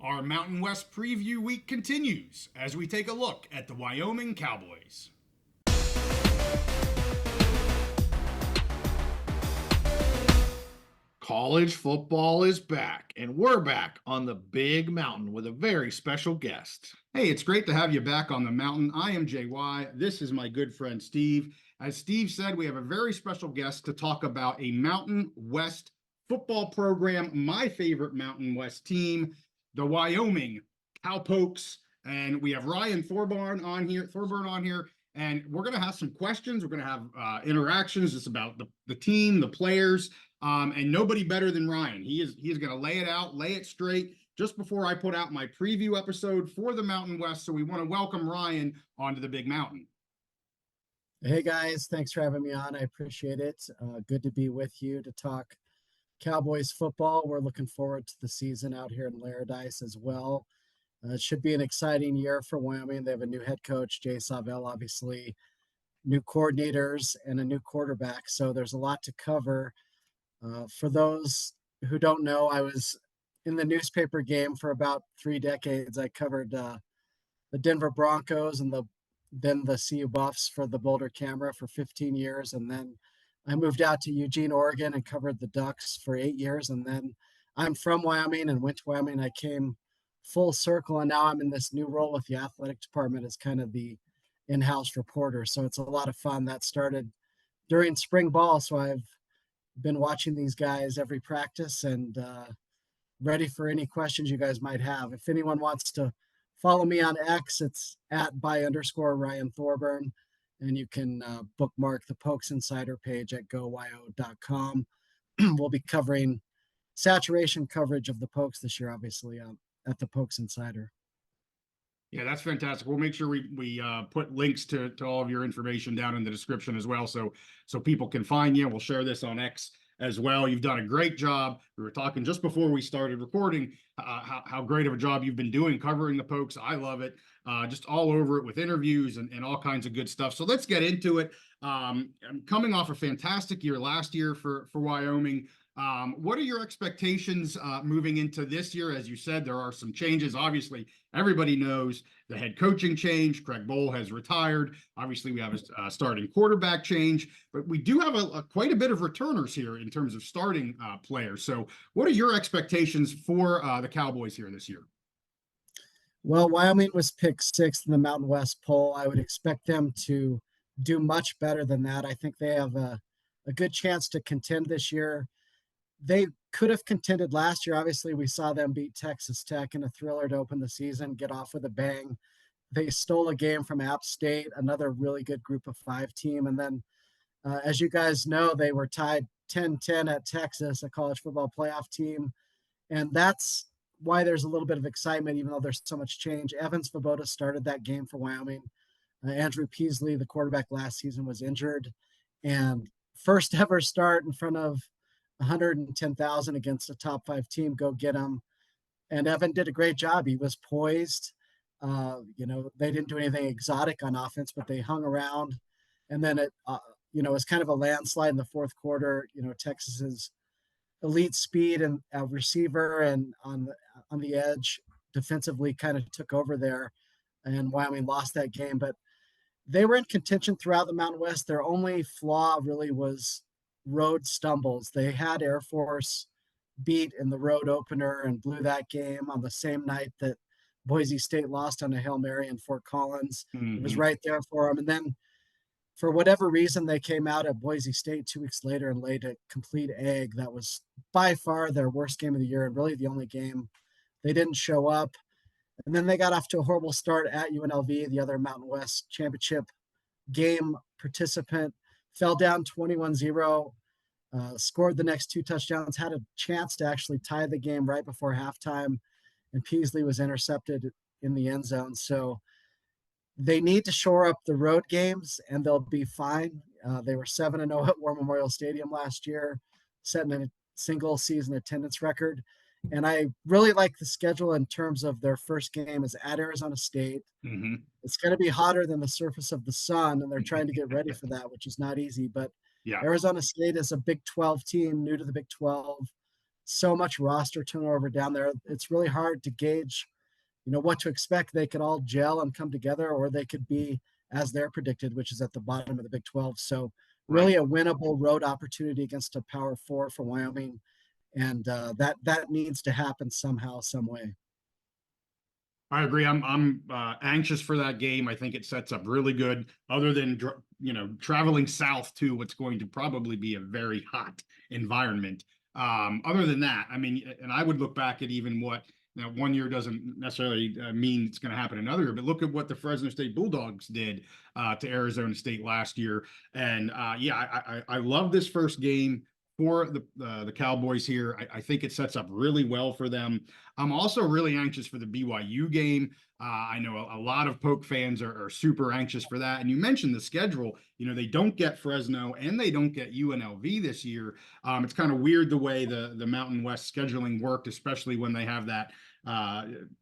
Our Mountain West preview week continues as we take a look at the Wyoming Cowboys. College football is back, and we're back on the Big Mountain with a very special guest. Hey, it's great to have you back on the mountain. I am JY. This is my good friend Steve. As Steve said, we have a very special guest to talk about a Mountain West football program, my favorite Mountain West team, the Wyoming Cowpokes. And we have Ryan Thorburn on here. And we're going to have some questions. We're going to have interactions just about the team, the players, and nobody better than Ryan. He is going to lay it out, lay it straight just before I put out my preview episode for the Mountain West. So we want to welcome Ryan onto the Big Mountain. Hey guys, thanks for having me on. I appreciate it. Good to be with you to talk Cowboys football. We're looking forward to the season out here in Laradice as well. It should be an exciting year for Wyoming. They have a new head coach, Jay Savell, obviously, new coordinators, and a new quarterback. So there's a lot to cover. For those who don't know, I was in the newspaper game for about 3 decades. I covered the Denver Broncos and then the CU Buffs for the Boulder Camera for 15 years. And then I moved out to Eugene, Oregon and covered the Ducks for 8 years. And then I'm from Wyoming and went to Wyoming. I came full circle, and now I'm in this new role with the athletic department as kind of the in-house reporter. So it's a lot of fun. That started during spring ball. So I've been watching these guys every practice and ready for any questions you guys might have. If anyone wants to follow me on X, it's @by_Ryan Thorburn, and you can bookmark the Pokes Insider page at gowyo.com. We'll be covering saturation coverage of the Pokes this year, obviously, at the Pokes Insider. Yeah, that's fantastic. We'll make sure we put links to all of your information down in the description as well, so people can find you. We'll share this on X as well. You've done a great job. We were talking just before we started recording how great of a job you've been doing covering the Pokes. I love it. Just all over it with interviews and all kinds of good stuff. So let's get into it. Coming off a fantastic year last year for Wyoming. What are your expectations moving into this year? As you said, there are some changes. Obviously, everybody knows the head coaching change. Craig Bohl has retired. Obviously, we have a starting quarterback change, but we do have quite a bit of returners here in terms of starting players. So what are your expectations for the Cowboys here this year? Well, Wyoming was picked 6th in the Mountain West poll. I would expect them to do much better than that. I think they have a good chance to contend this year. They could have contended last year. Obviously, we saw them beat Texas Tech in a thriller to open the season, get off with a bang. They stole a game from App State, another really good group of 5 team. And then, as you guys know, they were tied 10-10 at Texas, a college football playoff team. And that's why there's a little bit of excitement, even though there's so much change. Evan Svoboda started that game for Wyoming. Andrew Peasley, the quarterback last season, was injured. And first ever start in front of 110,000 against a top 5 team. Go get him. And Evan did a great job. He was poised. They didn't do anything exotic on offense, but they hung around. And then it was kind of a landslide in the fourth quarter. Texas's elite speed and receiver and on the edge defensively kind of took over there, and Wyoming lost that game. But they were in contention throughout the Mountain West. Their only flaw really was road stumbles. They had Air Force beat in the road opener and blew that game on the same night that Boise State lost on a Hail Mary in Fort Collins. It was right there for them. And then for whatever reason, they came out at Boise State 2 weeks later and laid a complete egg. That was by far their worst game of the year and really the only game they didn't show up. And then they got off to a horrible start at UNLV, the other Mountain West championship game participant. Fell down 21-0, scored the next 2 touchdowns, had a chance to actually tie the game right before halftime, and Peasley was intercepted in the end zone. So they need to shore up the road games, and they'll be fine. They were 7-0 at War Memorial Stadium last year, setting a single season attendance record. And I really like the schedule in terms of their first game is at Arizona State. It's going to be hotter than the surface of the sun, and they're trying to get ready for that, which is not easy. But yeah, Arizona State is a Big 12 team, new to the Big 12. so much roster turnover down there. It's really hard to gauge, what to expect. They could all gel and come together, or they could be as they're predicted, which is at the bottom of the Big 12. So Right. really a winnable road opportunity against a Power Four for Wyoming, and that needs to happen somehow, some way. I agree. I'm anxious for that game. I think it sets up really good. Other than traveling south to what's going to probably be a very hot environment. Other than that, I mean, and I would look back at even what now 1 year doesn't necessarily mean it's going to happen another year, but look at what the Fresno State Bulldogs did to Arizona State last year. And I love this first game for the Cowboys here. I think it sets up really well for them. I'm also really anxious for the BYU game. I know a lot of Poke fans are super anxious for that. And you mentioned the schedule. They don't get Fresno and they don't get UNLV this year. It's kind of weird the way the Mountain West scheduling worked, especially when they have that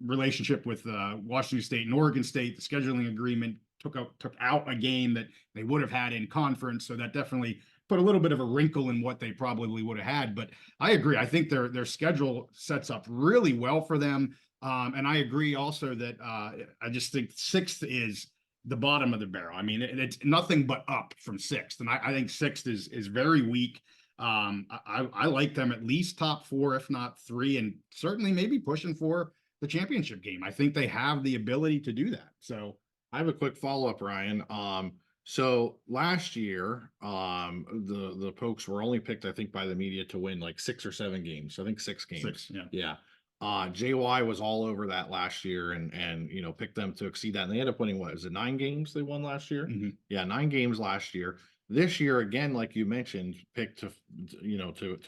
relationship with Washington State and Oregon State. The scheduling agreement took out a game that they would have had in conference. So that definitely put a little bit of a wrinkle in what they probably would have had. But I agree. I think their schedule sets up really well for them. And I agree also that I just think sixth is the bottom of the barrel. I mean, it's nothing but up from sixth. And I think sixth is very weak. I like them at least top four, if not three, and certainly maybe pushing for the championship game. I think they have the ability to do that. So I have a quick follow-up, Ryan. So last year, the Pokes were only picked, I think, by the media to win like 6 or 7 games. I think 6 games. 6, yeah. Yeah. JY was all over that last year and picked them to exceed that. And they ended up winning, what, was it 9 games they won last year? Mm-hmm. Yeah, 9 games last year. This year, again, like you mentioned, picked to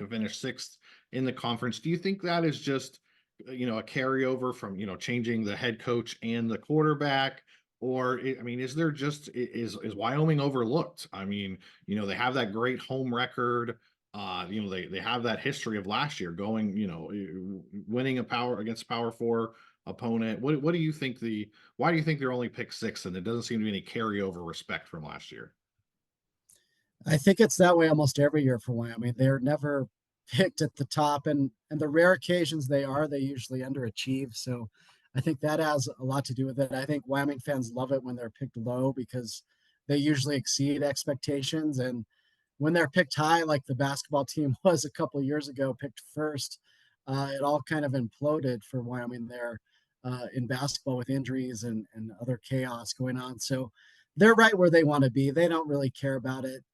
finish 6th in the conference. Do you think that is just, a carryover from, changing the head coach and the quarterback? Or, is there just, is Wyoming overlooked? I mean, they have that great home record. They have that history of last year going, winning against Power Four opponent. What do you think why do you think they're only picked 6th and there doesn't seem to be any carryover respect from last year? I think it's that way almost every year for Wyoming. They're never picked at the top, and the rare occasions they usually underachieve. So I think that has a lot to do with it. I think Wyoming fans love it when they're picked low because they usually exceed expectations. And when they're picked high, like the basketball team was a couple of years ago, picked first, it all kind of imploded for Wyoming there in basketball with injuries and other chaos going on. So they're right where they want to be. They don't really care about it.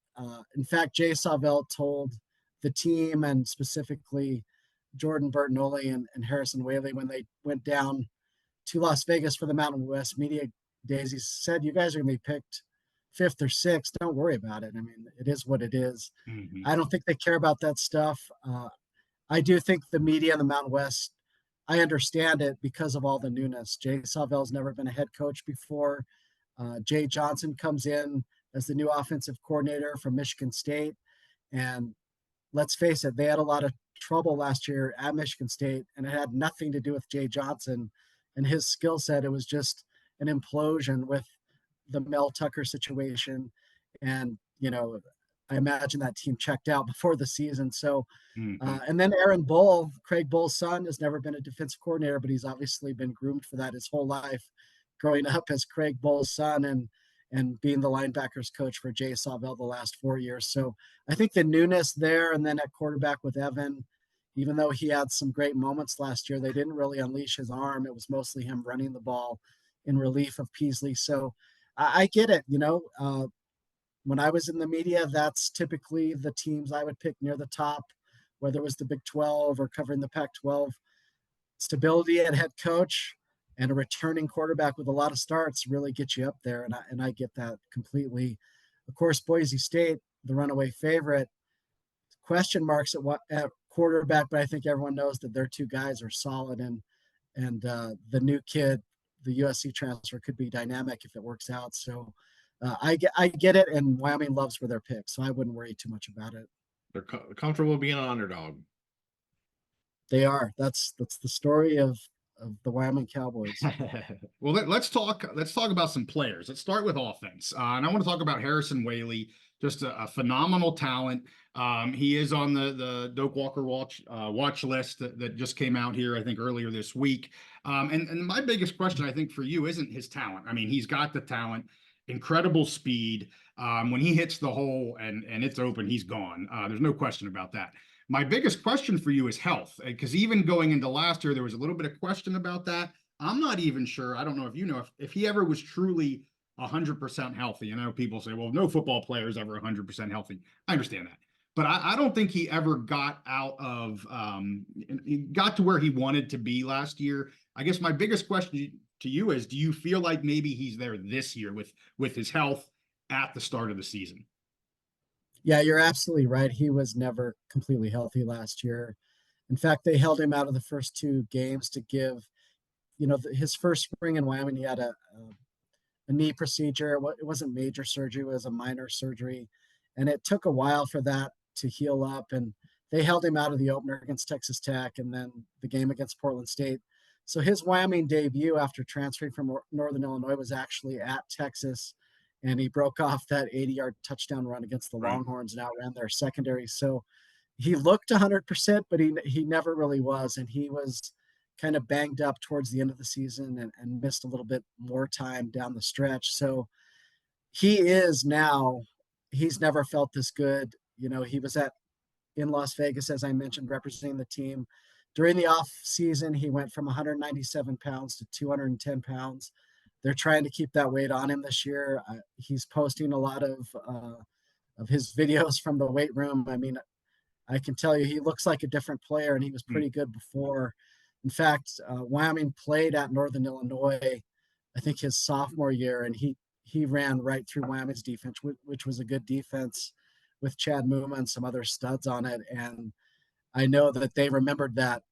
In fact, Jay Savell told the team, and specifically Jordan Bertinoli and Harrison Whaley, when they went down to Las Vegas for the Mountain West Media Days, he said, "You guys are going to be picked 5th or 6th. Don't worry about it. I mean, it is what it is." Mm-hmm. I don't think they care about that stuff. I do think the media in the Mountain West, I understand it because of all the newness. Jay Savell's never been a head coach before. Jay Johnson comes in as the new offensive coordinator from Michigan State. And let's face it, they had a lot of trouble last year at Michigan State, and it had nothing to do with Jay Johnson and his skill set. It was just an implosion with the Mel Tucker situation. And, I imagine that team checked out before the season. So, and then Aaron Bull, Craig Bull's son, has never been a defensive coordinator, but he's obviously been groomed for that his whole life, growing up as Craig Bull's son and being the linebackers coach for Jay Savell the last 4 years. So I think the newness there, and then at quarterback with Evan, even though he had some great moments last year, they didn't really unleash his arm. It was mostly him running the ball in relief of Peasley. So I get it. When I was in the media, that's typically the teams I would pick near the top, whether it was the Big 12 or covering the Pac-12. Stability at head coach and a returning quarterback with a lot of starts really get you up there. And I get that completely. Of course, Boise State, the runaway favorite, question marks at quarterback, but I think everyone knows that their 2 guys are solid, and the new kid, the USC transfer, could be dynamic if it works out. So I get it, and Wyoming loves where they're picked, so I wouldn't worry too much about it. They're comfortable being an underdog. They are. That's the story of the Wyoming Cowboys. Well, let's talk about some players. Let's start with offense. And I want to talk about Harrison Whaley, just a phenomenal talent. He is on the Doak Walker watch list that just came out here, I think, earlier this week. And my biggest question, I think, for you isn't his talent. I mean, he's got the talent, incredible speed. When he hits the hole and it's open, he's gone. There's no question about that. My biggest question for you is health, because even going into last year, there was a little bit of question about that. I'm not even sure. I don't know if you know if he ever was truly 100% healthy. I know people say, well, no football player is ever 100% healthy. I understand that. But I don't think he ever got out of, he got to where he wanted to be last year. I guess my biggest question to you is, do you feel like maybe he's there this year with his health at the start of the season? Yeah, you're absolutely right. He was never completely healthy last year. In fact, they held him out of the first two games to give, his first spring in Wyoming, he had a knee procedure. It wasn't major surgery, it was a minor surgery. And it took a while for that to heal up. And they held him out of the opener against Texas Tech and then the game against Portland State. So his Wyoming debut after transferring from Northern Illinois was actually at Texas. And he broke off that 80-yard touchdown run against the Longhorns and outran their secondary. So he looked 100%, but he never really was. And he was kind of banged up towards the end of the season and missed a little bit more time down the stretch. So he is now, he's never felt this good. He was in Las Vegas, as I mentioned, representing the team. During the off season, he went from 197 pounds to 210 pounds. They're trying to keep that weight on him this year. He's posting a lot of his videos from the weight room. I mean, I can tell you he looks like a different player, and he was pretty good before. In fact, Wyoming played at Northern Illinois, I think his sophomore year, and he ran right through Wyoming's defense, which was a good defense with Chad Muma and some other studs on it. And I know that they remembered that.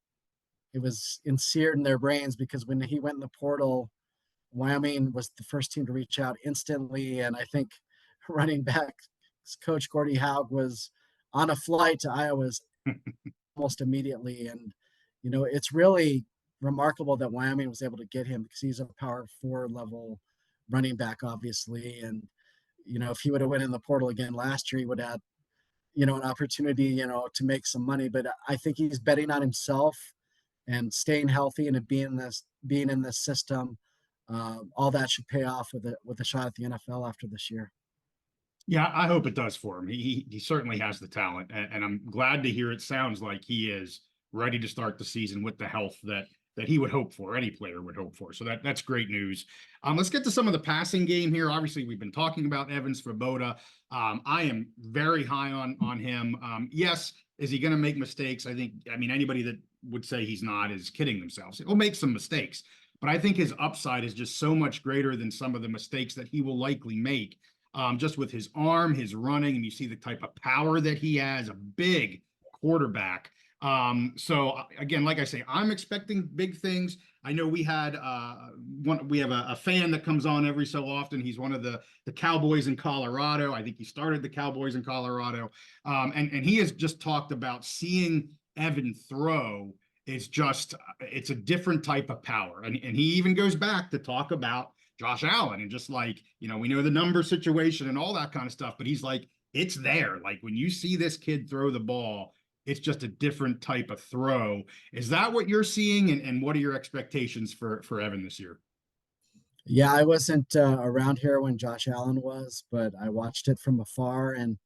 It was seared in their brains because when he went in the portal, Wyoming was the first team to reach out instantly. And I think running back coach Gordy Haug was on a flight to Iowa almost immediately. And, it's really remarkable that Wyoming was able to get him because he's a power 4 level running back, obviously. And, if he would have went in the portal again last year, he would have, an opportunity, to make some money. But I think he's betting on himself and staying healthy and being in this system. All that should pay off with a shot at the NFL after this year. Yeah, I hope it does for him. He certainly has the talent, and I'm glad to hear it sounds like he is ready to start the season with the health that he would hope for, any player would hope for. So that's great news. Let's get to some of the passing game here. Obviously, we've been talking about Evan Svoboda. I am very high on him. Yes, is he going to make mistakes? I mean, anybody that would say he's not is kidding themselves. He'll make some mistakes, but I think his upside is just so much greater than some of the mistakes that he will likely make. Just with his arm, his running, and you see the type of power that he has, a big quarterback. So again, like I say, I'm expecting big things. I know we had we have a fan that comes on every so often. He's one of the Cowboys in Colorado. I think he started the Cowboys in Colorado. And he has just talked about seeing Evan throw. It's a different type of power. And he even goes back to talk about Josh Allen and just like, we know the number situation and all that kind of stuff, but he's like, it's there. Like when you see this kid throw the ball, it's just a different type of throw. Is that what you're seeing? And what are your expectations for Evan this year? Yeah, I wasn't around here when Josh Allen was, but I watched it from afar, and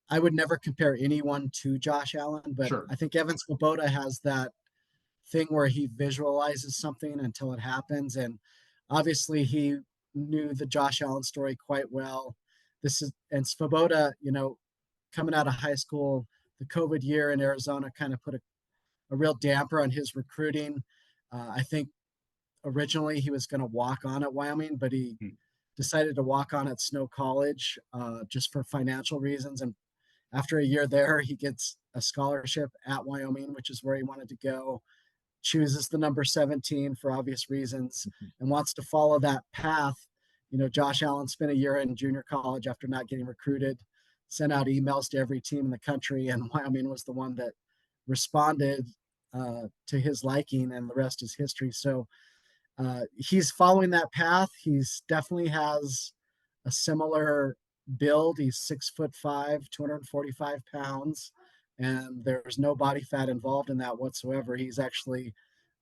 I would never compare anyone to Josh Allen, but Sure. I think Evan Svoboda has that thing where he visualizes something until it happens. And obviously he knew the Josh Allen story quite well. And Svoboda, coming out of high school, the COVID year in Arizona kind of put a real damper on his recruiting. I think originally he was going to walk on at Wyoming, but he decided to walk on at Snow College just for financial reasons. And after a year there, he gets a scholarship at Wyoming, which is where he wanted to go, chooses the number 17 for obvious reasons, and wants to follow that path. Josh Allen spent a year in junior college after not getting recruited, sent out emails to every team in the country, and Wyoming was the one that responded to his liking, and the rest is history. So he's following that path. He's definitely has a similar build. He's 6'5", 245 pounds, and there's no body fat involved in that whatsoever. He's actually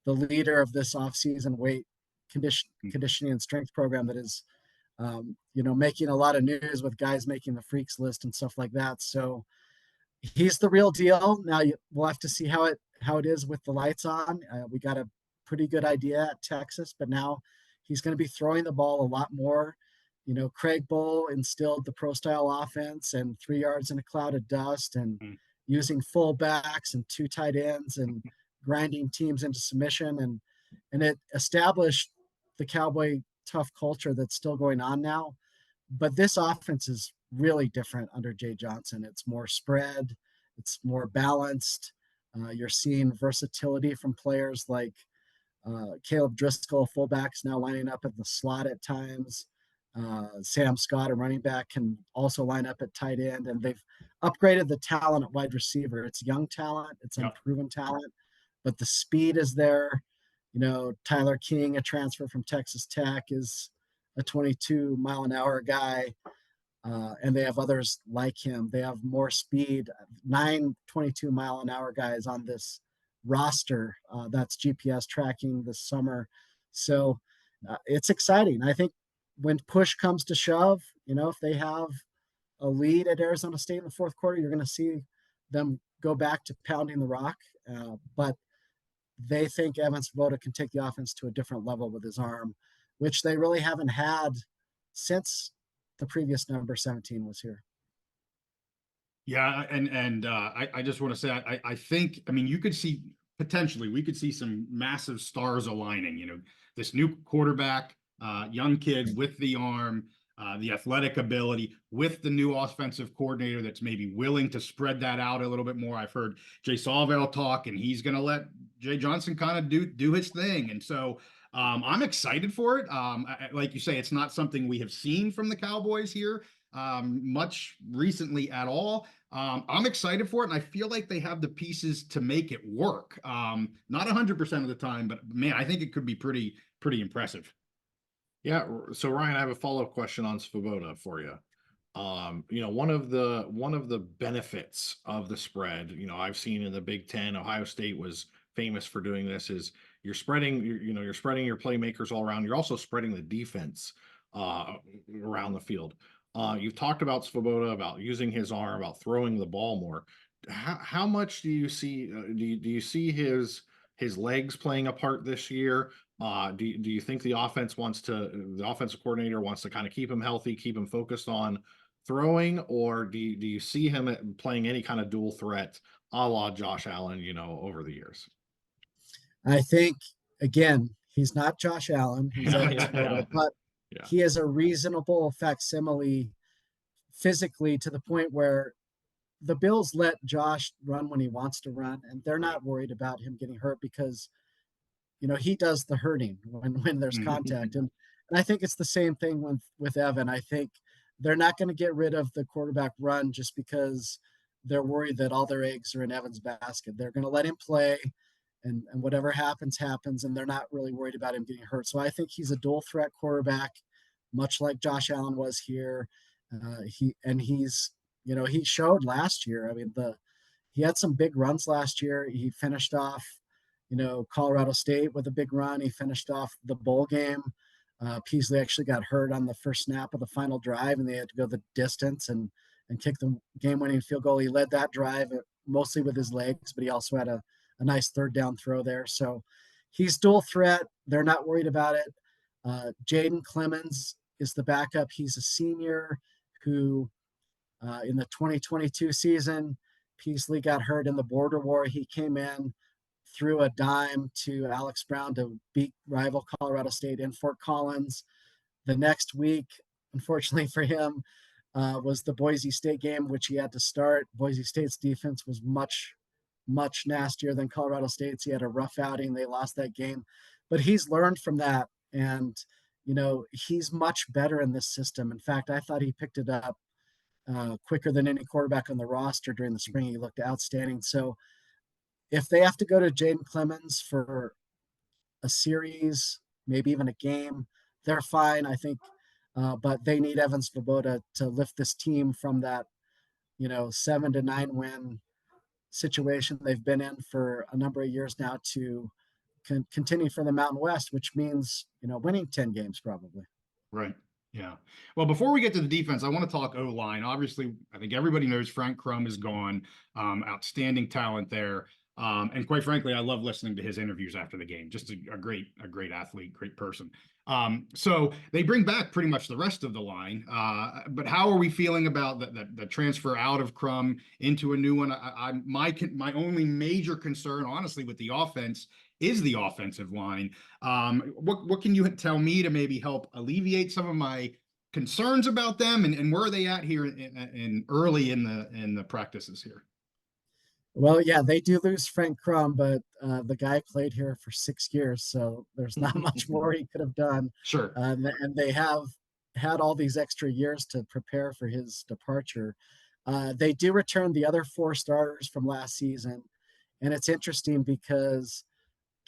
the leader of this off-season weight conditioning and strength program that is, making a lot of news with guys making the freaks list and stuff like that. So he's the real deal. Now we'll have to see how it is with the lights on. We got a pretty good idea at Texas, but now he's going to be throwing the ball a lot more. Craig Bull instilled the pro style offense and 3 yards in a cloud of dust and using full backs and 2 tight ends and grinding teams into submission. And it established the Cowboy tough culture that's still going on now. But this offense is really different under Jay Johnson. It's more spread. It's more balanced. You're seeing versatility from players like Caleb Driscoll, fullbacks, now lining up at the slot at times. Sam Scott, a running back, can also line up at tight end, and they've upgraded the talent at wide receiver. It's young talent, it's unproven talent, but the speed is there. Tyler King, a transfer from Texas Tech, is a 22-mile-an-hour guy, and they have others like him. They have more speed, 9 22-mile-an-hour guys on this roster. That's GPS tracking this summer. So it's exciting. I think when push comes to shove, if they have a lead at Arizona State in the fourth quarter, you're going to see them go back to pounding the rock. But they think Evan Svoboda can take the offense to a different level with his arm, which they really haven't had since the previous number 17 was here. Yeah, and I just want to say I think, I mean, you could see potentially we could see some massive stars aligning. This new quarterback, young kid with the arm, the athletic ability, with the new offensive coordinator that's maybe willing to spread that out a little bit more. I've heard Jay Salvell talk, and he's going to let Jay Johnson kind of do his thing, and so I'm excited for it. Like you say, it's not something we have seen from the Cowboys here much recently at all. I'm excited for it, and I feel like they have the pieces to make it work. Not 100% of the time, but man, I think it could be pretty impressive. Yeah. So Ryan, I have a follow-up question on Svoboda for you. One of the benefits of the spread, I've seen in the Big Ten, Ohio State was famous for doing this, is you're spreading your playmakers all around. You're also spreading the defense around the field. You've talked about Svoboda, about using his arm, about throwing the ball more. How much do you see? Do you see his legs playing a part this year? Do you think the offensive coordinator wants to kind of keep him healthy, keep him focused on throwing, or do you see him playing any kind of dual threat, a la Josh Allen, over the years? I think, again, he's not Josh Allen. He's Evan Svoboda, but he is a reasonable facsimile physically, to the point where the Bills let Josh run when he wants to run, and they're not worried about him getting hurt because he does the hurting when there's contact. And I think it's the same thing with Evan. I think they're not going to get rid of the quarterback run just because they're worried that all their eggs are in Evan's basket. They're going to let him play, and whatever happens, and they're not really worried about him getting hurt. So I think he's a dual threat quarterback, much like Josh Allen was here. He showed last year. I mean, he had some big runs last year. He finished off Colorado State with a big run. He finished off the bowl game. Peasley actually got hurt on the first snap of the final drive, and they had to go the distance and kick the game-winning field goal. He led that drive mostly with his legs, but he also had a nice third down throw there. So he's dual threat. They're not worried about it. Jaden Clemens is the backup. He's a senior who, in the 2022 season, Peasley got hurt in the border war. He came in, threw a dime to Alex Brown to beat rival Colorado State in Fort Collins. The next week, unfortunately for him, was the Boise State game, which he had to start. Boise State's defense was much nastier than Colorado State's. He had a rough outing. They lost that game, but he's learned from that. And, he's much better in this system. In fact, I thought he picked it up quicker than any quarterback on the roster during the spring. He looked outstanding. So if they have to go to Jaden Clemens for a series, maybe even a game, they're fine. I think but they need Evan Svoboda to lift this team from that, 7 to 9 win situation they've been in for a number of years now to continue for the Mountain West, which means, winning 10 games probably. Right. Yeah. Well, before we get to the defense, I want to talk O-line. Obviously, I think everybody knows Frank Crum is gone. Outstanding talent there. And quite frankly, I love listening to his interviews after the game. Just a great athlete, great person. So they bring back pretty much the rest of the line. But how are we feeling about the transfer out of Crum into a new one? My only major concern, honestly, with the offense is the offensive line. What can you tell me to maybe help alleviate some of my concerns about them, and where are they at here in early in the practices here? Well, yeah, they do lose Frank Crum, but the guy played here for 6 years, so there's not much more he could have done. Sure. And they have had all these extra years to prepare for his departure. They do return the other 4 starters from last season, and it's interesting because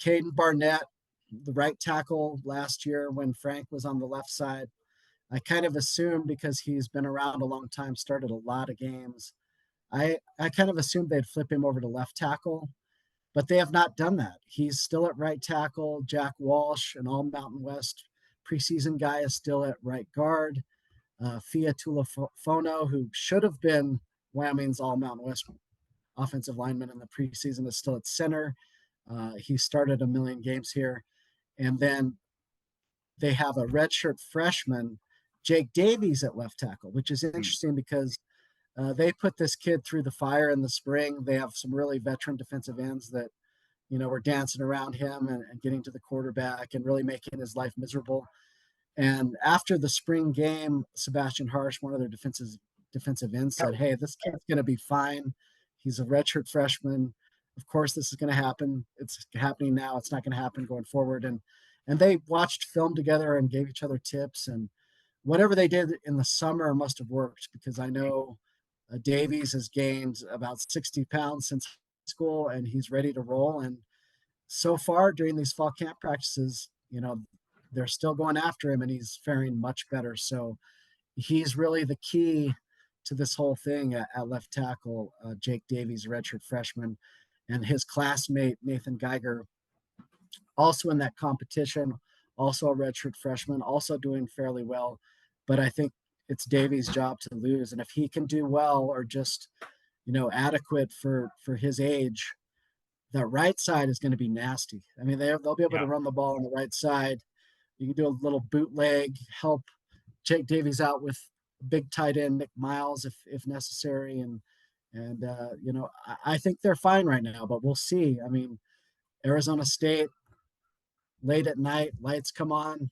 Caden Barnett, the right tackle last year when Frank was on the left side, I kind of assumed because he's been around a long time, started a lot of games. I kind of assumed they'd flip him over to left tackle, but they have not done that. He's still at right tackle. Jack Walsh, an all Mountain West preseason guy, is still at right guard. Fia Tulafono, who should have been Wyoming's all Mountain West offensive lineman in the preseason, is still at center. He started a million games here. And then they have a redshirt freshman, Jake Davies, at left tackle, which is interesting because they put this kid through the fire in the spring. They have some really veteran defensive ends that, were dancing around him and getting to the quarterback and really making his life miserable. And after the spring game, Sebastian Harsh, one of their defensive ends, said, "Hey, this kid's going to be fine. He's a redshirt freshman. Of course, this is going to happen. It's happening now. It's not going to happen going forward." And they watched film together and gave each other tips. And whatever they did in the summer must have worked, because I know Davies has gained about 60 pounds since school, and he's ready to roll. And so far during these fall camp practices, they're still going after him, and he's faring much better. So he's really the key to this whole thing at left tackle. Jake Davies, redshirt freshman, and his classmate Nathan Geiger, also in that competition, also a redshirt freshman, also doing fairly well. But I think it's Davies' job to lose, and if he can do well, or just adequate for his age, that right side is going to be nasty. I mean, they'll be able to run the ball on the right side. You can do a little bootleg, help Jake Davies out with big tight end Nick Miles if necessary, and I think they're fine right now, but we'll see. I mean, Arizona State, late at night, lights come on.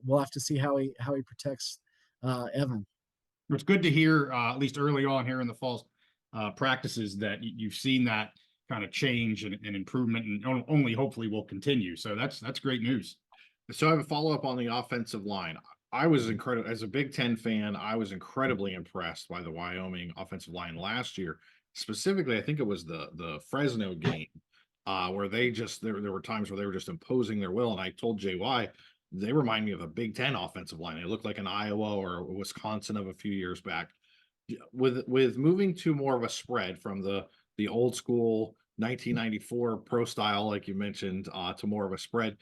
We'll have to see how he protects Evan. It's good to hear, at least early on here in the fall practices, that you've seen that kind of change and improvement, and only hopefully will continue. So that's great news. So I have a follow-up on the offensive line. I was incredible as a Big Ten fan. I was incredibly impressed by the Wyoming offensive line last year. Specifically, I think it was the Fresno game where there were times where they were just imposing their will. And I told JY, they remind me of a Big Ten offensive line. They look like an Iowa or Wisconsin of a few years back. With moving to more of a spread from the old school 1994 pro style, like you mentioned, to more of a spread.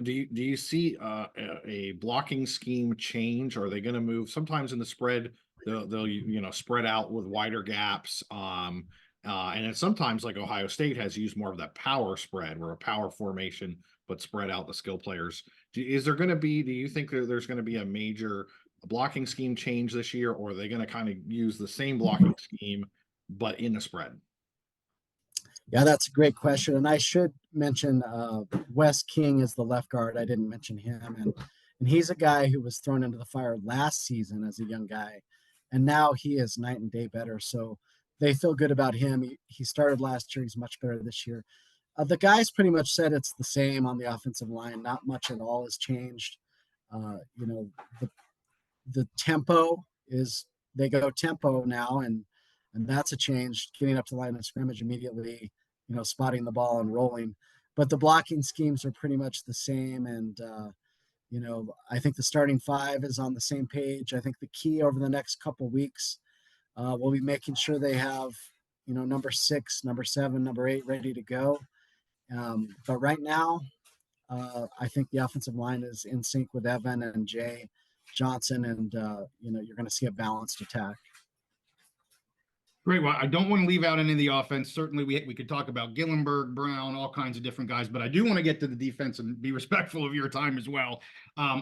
Do you see a blocking scheme change? Or are they going to move sometimes in the spread? They'll spread out with wider gaps. And then sometimes, like Ohio State has used more of that power spread, where a power formation but spread out the skill players. Do you think there's going to be a major blocking scheme change this year, or are they going to kind of use the same blocking scheme but in the spread? Yeah, that's a great question. And I should mention Wes King is the left guard. I didn't mention him. And he's a guy who was thrown into the fire last season as a young guy. And now he is night and day better. So they feel good about him. He started last year. He's much better this year. The guys pretty much said it's the same on the offensive line. Not much at all has changed. The tempo is, they go tempo now, and that's a change, getting up to the line of scrimmage immediately, spotting the ball and rolling. But the blocking schemes are pretty much the same. And, I think the starting five is on the same page. I think the key over the next couple weeks will be making sure they have, number 6, number 7, number 8 ready to go. But right now, I think the offensive line is in sync with Evan and Jay Johnson, and you're going to see a balanced attack. Great. Well, I don't want to leave out any of the offense. Certainly, we could talk about Gillenberg, Brown, all kinds of different guys, but I do want to get to the defense and be respectful of your time as well.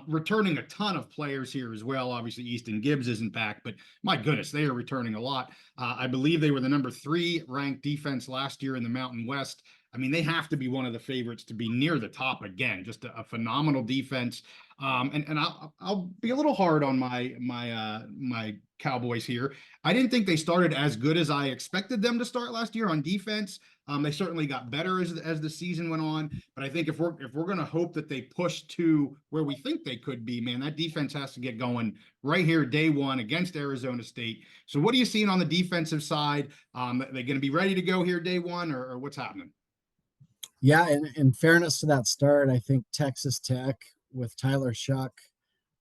Returning a ton of players here as well. Obviously, Easton Gibbs isn't back, but my goodness, they are returning a lot. I believe they were the number 3 ranked defense last year in the Mountain West. I mean, they have to be one of the favorites to be near the top again. Just a phenomenal defense. And I'll be a little hard on my Cowboys here. I didn't think they started as good as I expected them to start last year on defense. They certainly got better as the season went on, but I think if we're going to hope that they push to where we think they could be, man, that defense has to get going right here day one against Arizona State. So what are you seeing on the defensive side? Are they going to be ready to go here day one, or what's happening? Yeah, and in fairness to that start, I think Texas Tech with Tyler Shuck,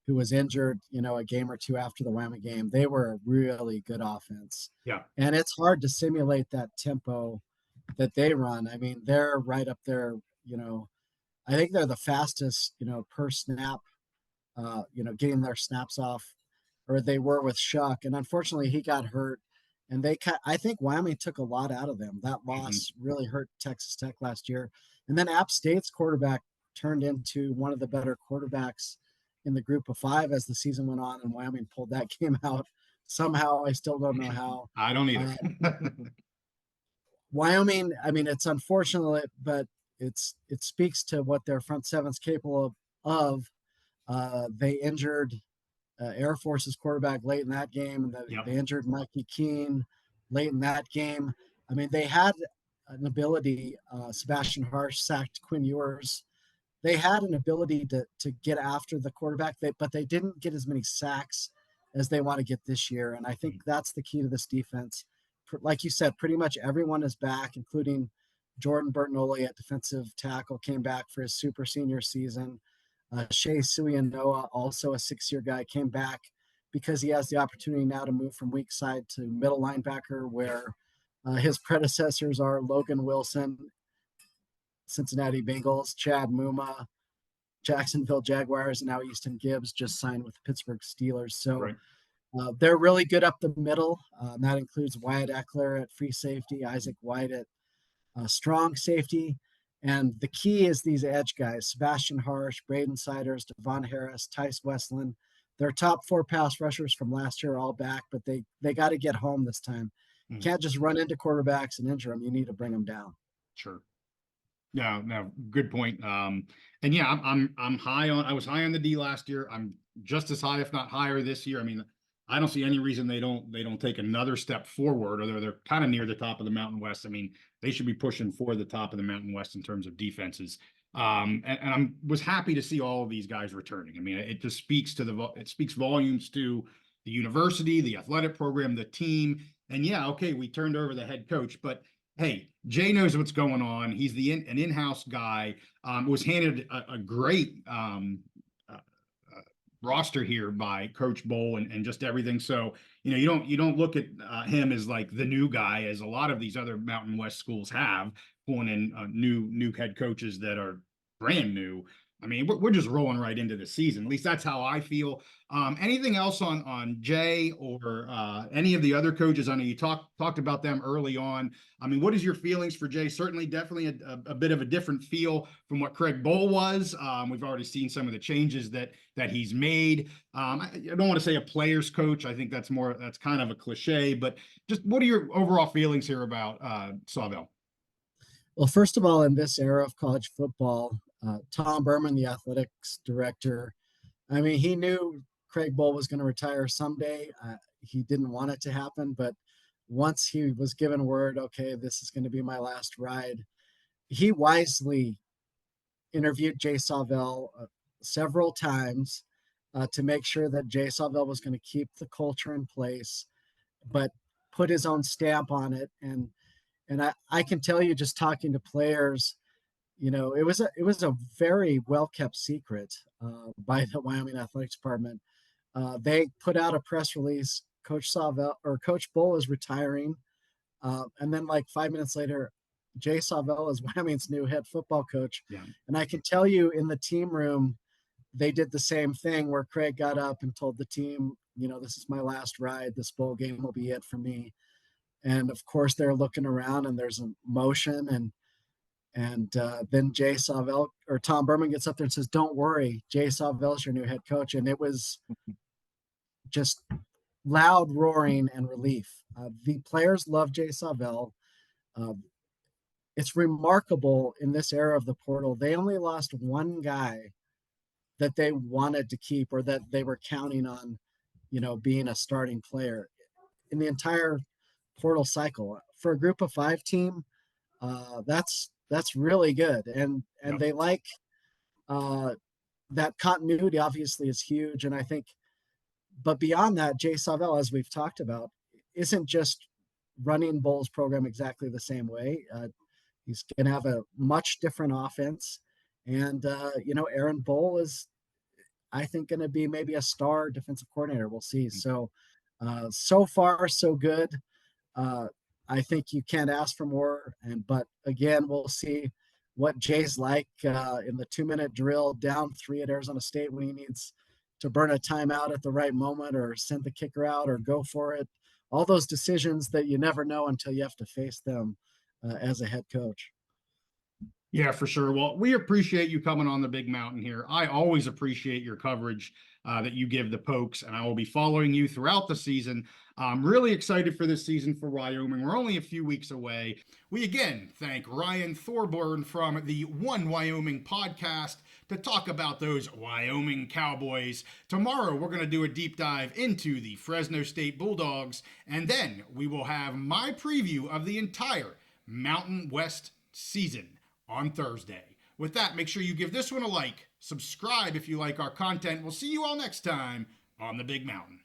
who was injured, a game or two after the Wyoming game, they were a really good offense. Yeah. And it's hard to simulate that tempo that they run. I mean, they're right up there, I think they're the fastest, per snap, getting their snaps off, or they were with Shuck. And unfortunately, he got hurt. And I think Wyoming took a lot out of them. That loss really hurt Texas Tech last year. And then App State's quarterback turned into one of the better quarterbacks in the group of 5 as the season went on, and Wyoming pulled that game out somehow. I still don't know how. I don't either. Wyoming, I mean, it's unfortunate, but it speaks to what their front seven's capable of. They injured Air Force's quarterback late in that game, and they injured Mikey Keene late in that game. I mean, they had an ability. Sebastian Harsh sacked Quinn Ewers. They had an ability to get after the quarterback, but they didn't get as many sacks as they want to get this year. And I think that's the key to this defense. Like you said, pretty much everyone is back, including Jordan Bertinoli at defensive tackle, came back for his super senior season. Shea Suianoa, also a 6-year guy, came back because he has the opportunity now to move from weak side to middle linebacker, where his predecessors are Logan Wilson, Cincinnati Bengals, Chad Muma, Jacksonville Jaguars, and now Easton Gibbs just signed with the Pittsburgh Steelers. So they're really good up the middle. That includes Wyatt Eckler at free safety, Isaac White at strong safety. And the key is these edge guys: Sebastian Harsh, Braden Siders, Devon Harris, Tice Westland. Their top 4 pass rushers from last year are all back, but they got to get home this time. You can't just run into quarterbacks and injure them. You need to bring them down. Sure. No, good point. And yeah, I'm high on. I was high on the D last year. I'm just as high, if not higher, this year. I mean, I don't see any reason they don't take another step forward, or they're kind of near the top of the Mountain West. I mean, they should be pushing for the top of the Mountain West in terms of defenses. And I was happy to see all of these guys returning. I mean, it just speaks volumes to the university, the athletic program, the team. And yeah, okay, we turned over the head coach, but hey, Jay knows what's going on. He's an in-house guy. Was handed a great roster here by Coach Bowl and just everything. So, you don't look at him as like the new guy, as a lot of these other Mountain West schools have, pulling in new head coaches that are brand new. I mean, we're just rolling right into the season. At least that's how I feel. Anything else on Jay or any of the other coaches? I know you talked about them early on. I mean, what is your feelings for Jay? Certainly, definitely a bit of a different feel from what Craig Bowl was. We've already seen some of the changes that he's made. I don't want to say a player's coach. I think that's kind of a cliche, but just what are your overall feelings here about Svoboda? Well, first of all, in this era of college football, Tom Berman, the athletics director, I mean, he knew Craig Bowl was going to retire someday. He didn't want it to happen, but once he was given word, okay, this is going to be my last ride, he wisely interviewed Jay Savell several times to make sure that Jay Savell was going to keep the culture in place, but put his own stamp on it. And I can tell you, just talking to players, it was a very well kept secret by the Wyoming Athletics Department. They put out a press release. Coach Bull is retiring, and then like 5 minutes later, Jay Sawvell is Wyoming's new head football coach. Yeah. And I can tell you, in the team room, they did the same thing where Craig got up and told the team, this is my last ride. This bowl game will be it for me. And of course, they're looking around and there's a motion, and then Jay Sawvell or Tom Berman gets up there and says, "Don't worry, Jay Sawvell is your new head coach." And it was just loud roaring and relief. The players love Jay Sawvell. It's remarkable in this era of the portal. They only lost one guy that they wanted to keep or that they were counting on, being a starting player in the entire portal cycle. For a group of 5 team, that's really good. And Yep. they like that continuity obviously is huge. And I think, but beyond that, Jay Sawvell, as we've talked about, isn't just running Bull's program exactly the same way. He's going to have a much different offense. And, Aaron Bull is, I think, going to be maybe a star defensive coordinator. We'll see. So, so far, so good. I think you can't ask for more. But again, we'll see what Jay's like in the 2-minute drill down 3 at Arizona State when he needs to burn a timeout at the right moment or send the kicker out or go for it. All those decisions that you never know until you have to face them as a head coach. Yeah, for sure. Well, we appreciate you coming on the Big Mountain here. I always appreciate your coverage that you give the Pokes, and I will be following you throughout the season. I'm really excited for this season for Wyoming. We're only a few weeks away. We again thank Ryan Thorburn from the One Wyoming podcast to talk about those Wyoming Cowboys. Tomorrow, we're going to do a deep dive into the Fresno State Bulldogs, and then we will have my preview of the entire Mountain West season on Thursday. With that, make sure you give this one a like, subscribe if you like our content. We'll see you all next time on the Big Mountain.